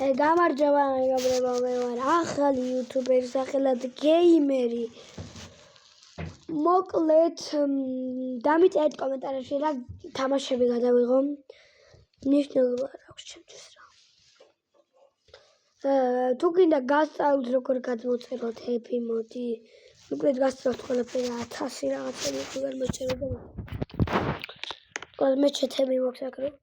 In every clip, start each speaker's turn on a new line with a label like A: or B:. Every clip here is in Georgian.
A: გამარჯობა მეგობრებო, მე ვარ ახალი იუთუბერი სახელად გეიმერი. მოკლედ დამიწერეთ კომენტარებში რა თამაშები გადავიღო. მნიშვნელობა არ აქვს ჩემთვის რა. თუ გინდა გასწავლოთ როგორ გადმოწეროთ Happy Mode, მოკლედ გასწავლოთ ყველაფერი 1000 რაღაცები ვერ მოწეროთ. მე ჩეთები მაქვს აქ რომ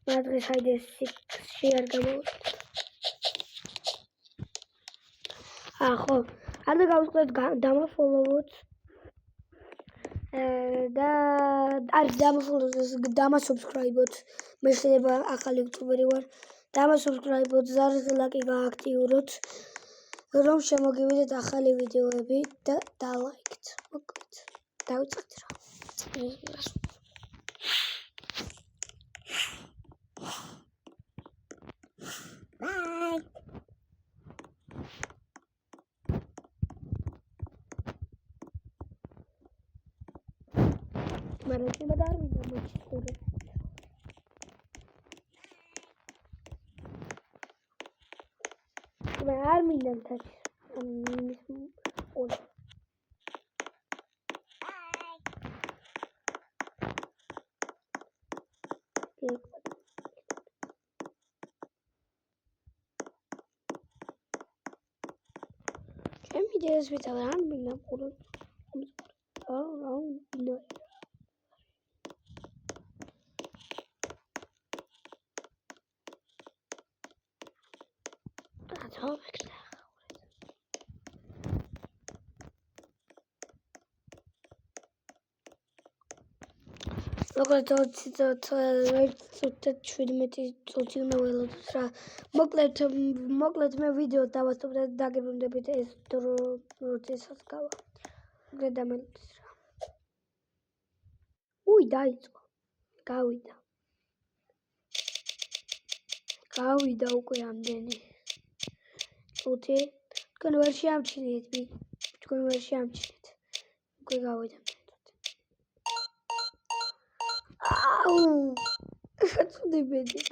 A: დღეს აიდე 6-ში არ გამოვიდეთ. ხო, არ გავუწყდეთ დამაფოლოვოთ და არ დამასუბსკრაიბოთ. მე შეიძლება ახალი იუთუბერი ვარ. დამასუბსკრაიბოთ, ზარზელაკი გააქტიუროთ, რომ შემოგივიდეთ ახალი ვიდეოები და დალაიქეთ. მოკლედ, დავიწყეთ რა. Bye. Mereka badar video muncul. Benar minum tas. Videos with around minum purun. Around minum. That's all. Მოკლედ 17 წუთი უნდა ველოდოთ რა. მოკლედ მე ვიდეო დავასწრებ და დაგებრუნდებით ეს დრო როდესაც გავა. მოკლედ დამელოდეს რა. დაიწყო. გავიდა უკვე ამდენი წუთი. თქვენ ვერ შეამჩნიეთ. უკვე გავიდა. Шацуды бедик.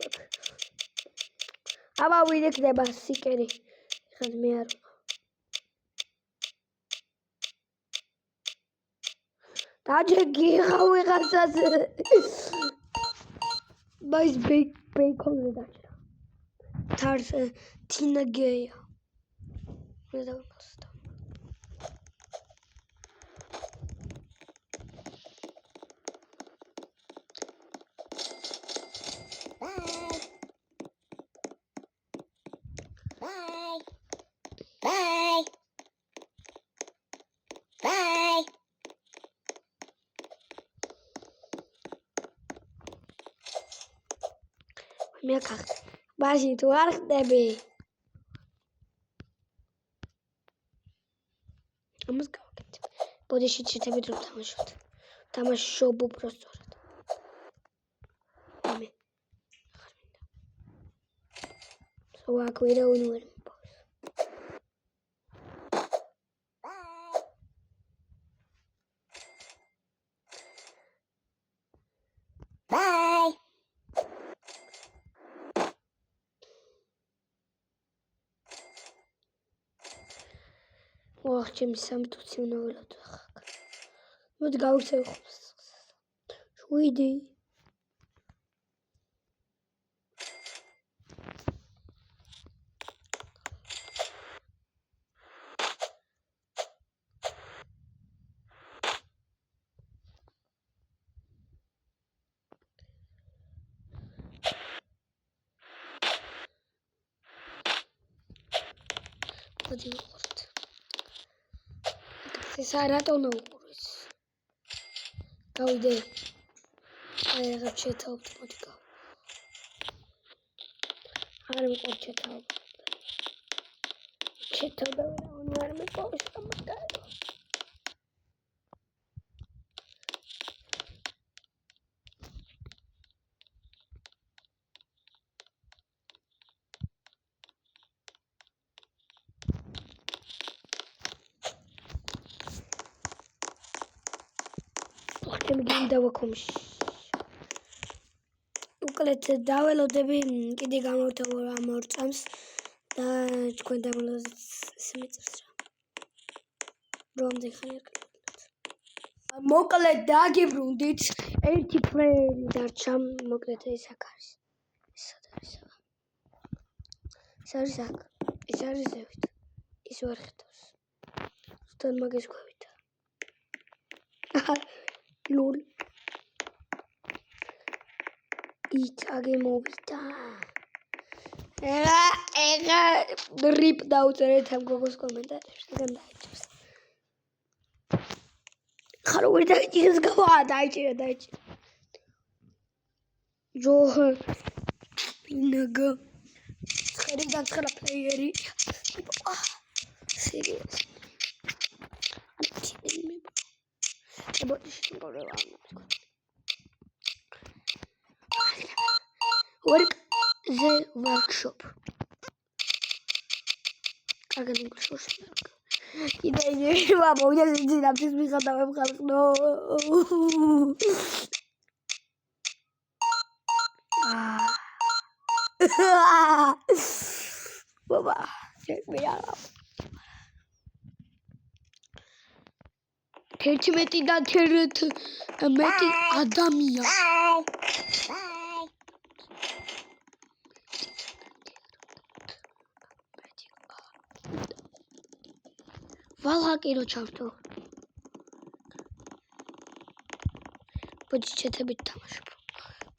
A: Აბა ვინ იქნება სიკერი? ხან მე არ. დაჯეგი ხავიღაცას. ბაის ბეიკონზე დაჭრა. თარს თინა გეია. მე დავკასდა. მე ხარ ბაში თუ არ ხდები ამას გავაკეთე ბოდიში ჩეთებით რომ თამაშობ უბრალოდ მე ხარ მინდა სოაკ ვიდეო ნუერ ოხ ჩემი 3 წუთი უნდა ველოდო ახლა. მოდი გავიქცევ ხობს. 7 მოდი ვიყუროთ. ეს არატონო უყურეს. გავიდე. აღარ ჩეთავთ მოდი გავა. აღარ მიყავ ჩეთავ. ჩეთავდა ვერ მიყავ სამაგარო. ჩემი გინდა ვაქომში. უკვე მოკლედ დაველოდები კიდე გამოვთავო ამ 2 წამს და თქვენ დაველოდეთ სიმეწრს რა. რომდე ხანი არ მოკლედ დაგიბრუნდით ერთი ფლეერი დარჩა მოკლედ ეს აქ არის ეს არის აქ ეს არის ზევით ის ვერ ხედავს თან მაგის ქვევით ლულ იტაგე მოვიდა ეხა რიპ დაუწერეთ ამ გოგოს კომენტარებში და დაიჭირს ხარო ვერ დაიჭირს გავა დაიჭირა ჯო პინაგა ხერი დაცხლა პლეიერი სერიოზ ბოტში გორევა work the workshop კარგად ინგლისურს იდეა მოვიდა ძინავთვის მიხატავებ ხალხო ბაბა შეგვია 11-დან 11 ადამია ვალჰაკირო ჩავთო ბოჭი ჩეთებით თამაშობ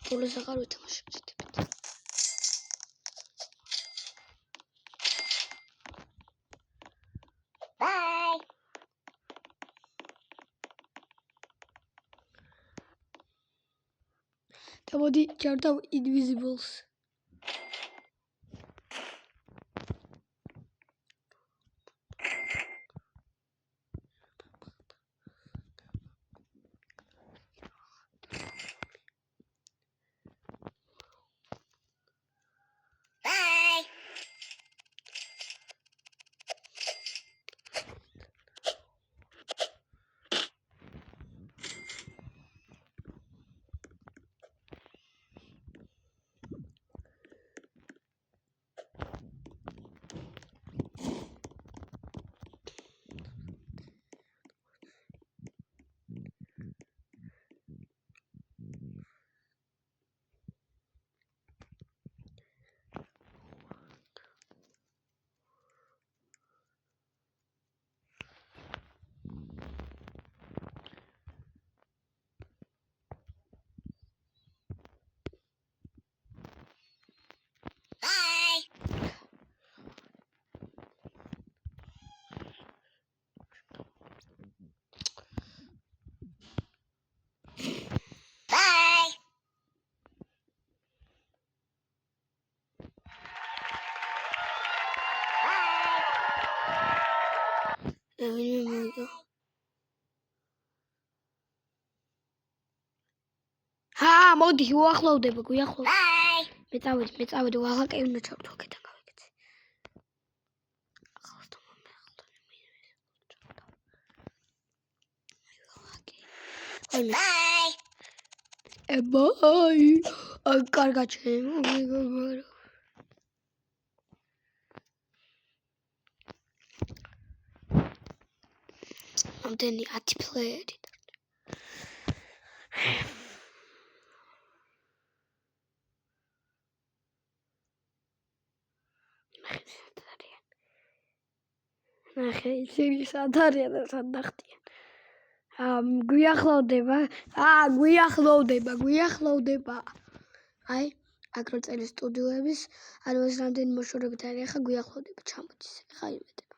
A: ბოლოს აღარ ვეთამაშებ ჩეთებით ბაი და მოდი ჩავთავ invisibles მოდი უახლოვდება გვიახლოვდა მე წავედი ვალჰაკი უნდა ჩავთო აქედან გავიქცე ახალ ბაი კარგად ჩემო მეგობარო ამდენი 10 ფლეერი ნახე ისინი სად არიან და სად ნახტიან გვიახლოვდება აი აქ რო წერის სტუდიოების ანუ ეს რამდენი მოშორებით არის ახლა გვიახლოვდება ჩამოდის ახლა იმედება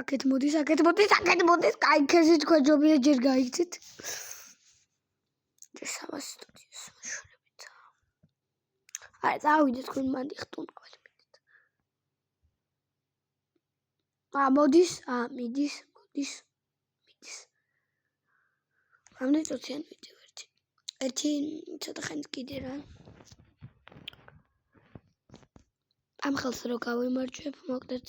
A: აქეთ მოდის კაი ქესი თქვენ ჯობია ჯერ გაიქცეთ ეს ამას სტუდიოს მოშორებით აი წავიდეთ თქვენ მანდი ხტუნავთ მოდის მიდის რამდენი წუთიან ვიდეო ერთი ცოტა ხანს კიდე რა ამ ხელს რო გავიმარჯვებ მოკლედ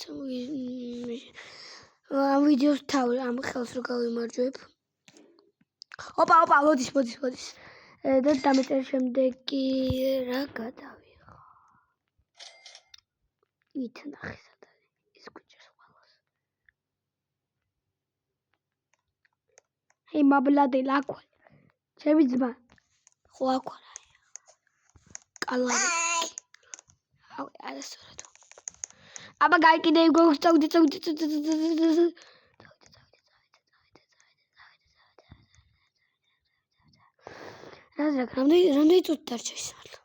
A: ამ ვიდეოს თავი ამ ხელს რო გავიმარჯვებ ოპა მოდის და დამეწერის შემდეგ კი რა გადავიღო. ით ნახე სად არის ის კუჭის ყველას. ჰეი მაბლადე ლაკვა. ჩემი ძმა. ხო აკვა. კალარი. აუ არასწორად. აბა გაიკიდე გოგწავდი. რამდენი წუთი დარჩა ის მართლა?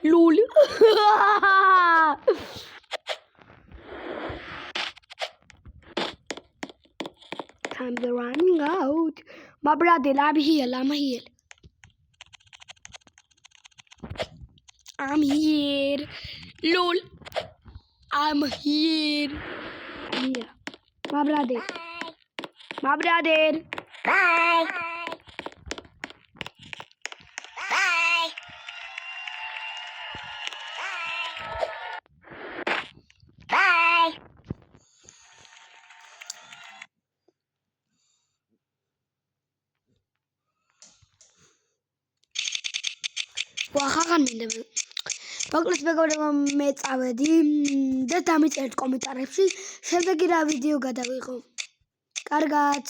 A: Lol. Time's running out. My brother, I'm here. I'm here. Lol. I'm here. My brother. Bye. ვახაღან მინდა მოკლედ მეგობრებო მე წავედი და დამიწერეთ კომენტარებში შემდეგი რა ვიდეო გადავიღო. კარგად.